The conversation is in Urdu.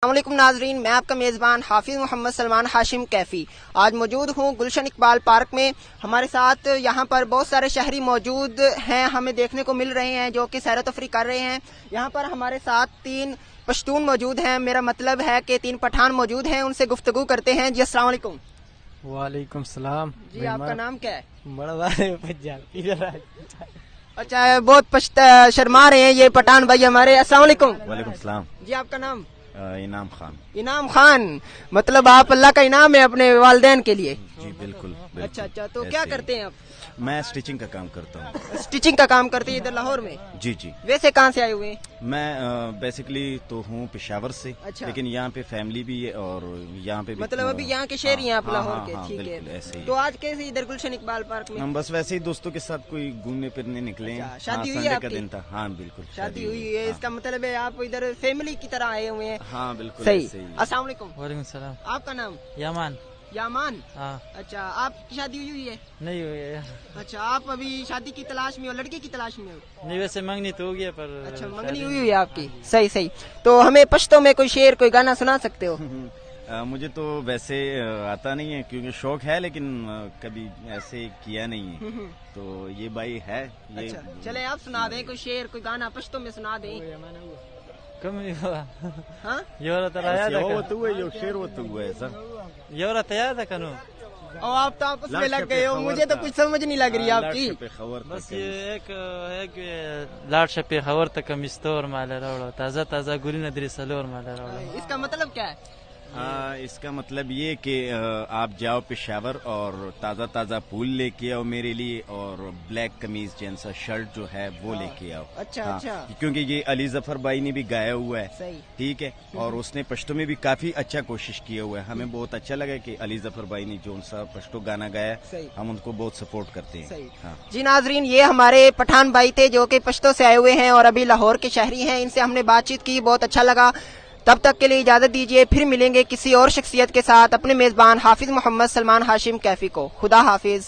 السلام علیکم ناظرین، میں آپ کا میزبان حافظ محمد سلمان ہاشم کیفی آج موجود ہوں گلشن اقبال پارک میں۔ ہمارے ساتھ یہاں پر بہت سارے شہری موجود ہیں، ہمیں دیکھنے کو مل رہے ہیں جو کہ سیر و تفریح کر رہے ہیں۔ یہاں پر ہمارے ساتھ 3 پشتون موجود ہیں، میرا مطلب ہے کہ 3 پٹھان موجود ہیں، ان سے گفتگو کرتے ہیں۔ جی السلام علیکم۔ وعلیکم السلام جی آپ کا نام کیا ہے؟ اچھا، بہت شرما رہے ہیں یہ پٹھان بھائی ہمارے۔ السلام علیکم۔ وعلیکم السلام۔ جی آپ کا نام؟ انعام خان۔ انعام خان، مطلب آپ اللہ کا انعام ہے اپنے والدین کے لیے؟ جی بالکل۔ اچھا، تو کیا کرتے ہیں آپ؟ میں اسٹیچنگ کا کام کرتا ہوں۔ اسٹیچنگ کا کام کرتے ہیں ادھر لاہور میں؟ جی۔ ویسے کہاں سے آئے ہوئے ہیں؟ میں بیسیکلی تو ہوں پشاور سے، اچھا۔ لیکن یہاں پہ فیملی بھی ہے اور یہاں پہ مطلب ابھی یہاں کے شہری ہیں آپ لاہور کے؟ ٹھیک ہے، ایسے ہی۔ تو آج کیسے ادھر گلشن اقبال پارک میں؟ ہم بس ویسے ہی دوستوں کے ساتھ کوئی گھومنے پھرنے نکلے ہیں۔ شادی ہوئی ہے آپ کا کی؟ دن تھا۔ ہاں بالکل شادی ہوئی ہے، اس کا مطلب ہے آپ ادھر فیملی کی طرح آئے ہوئے ہیں؟ ہاں بالکل صحیح۔ ایسے ہی۔ السلام علیکم۔ وعلیکم السلام۔ آپ کا نام؟ یامان۔ یامان۔ ہاں۔ اچھا، آپ کی شادی ہوئی ہے؟ نہیں ہوئی ہے۔ اچھا، آپ ابھی شادی کی تلاش میں ہو، لڑکے کی تلاش میں ہو؟ نہیں، ویسے منگنی تو ہو گیا پر اچھا، منگنی ہوئی ہے آپ کی؟ صحیح۔ تو ہمیں پشتوں میں کوئی شعر کوئی گانا سنا سکتے ہو؟ مجھے تو ویسے آتا نہیں ہے کیونکہ شوق ہے، لیکن کبھی ایسے کیا نہیں ہے، تو یہ بھائی ہے یہ۔ اچھا چلے آپ سنا دیں کوئی شعر کوئی گانا پشتوں میں سنا دیں۔ کم ہی ہوا۔ ہاں یورا ترایا تھا شیر ہوتا ہوا ہے سر۔ یورا تیار تھا کنو۔ اور آپ تو آپس میں لگ گئے ہو، مجھے تو کچھ سمجھ نہیں لگ رہی آپ کی۔ بس یہ ایک لاٹ شپی خبر تک مستور مال راوڑا، تازہ تازہ گلی ندری سلور مال راوڑا۔ اس کا مطلب کیا ہے؟ اس کا مطلب یہ کہ آپ جاؤ پشاور اور تازہ تازہ پھول لے کے آؤ میرے لیے، اور بلیک قمیض جینسا شرٹ جو ہے وہ لے کے آؤ۔ اچھا۔ کیونکہ یہ علی ظفر بھائی نے بھی گایا ہوا ہے، صحیح۔ ٹھیک ہے، اور اس نے پشتو میں بھی کافی اچھا کوشش کیا ہوا ہے۔ ہمیں بہت اچھا لگا کہ علی ظفر بھائی نے جو سا پشتو گانا گایا، ہم ان کو بہت سپورٹ کرتے ہیں۔ ہاں جی ناظرین، یہ ہمارے پٹھان بھائی تھے جو کہ پشتو سے آئے ہوئے ہیں اور ابھی لاہور کے شہری ہیں، ان سے ہم نے بات چیت کی، بہت اچھا لگا۔ تب تک کے لیے اجازت دیجیے، پھر ملیں گے کسی اور شخصیت کے ساتھ، اپنے میزبان حافظ محمد سلمان ہاشم کیفی کو۔ خدا حافظ۔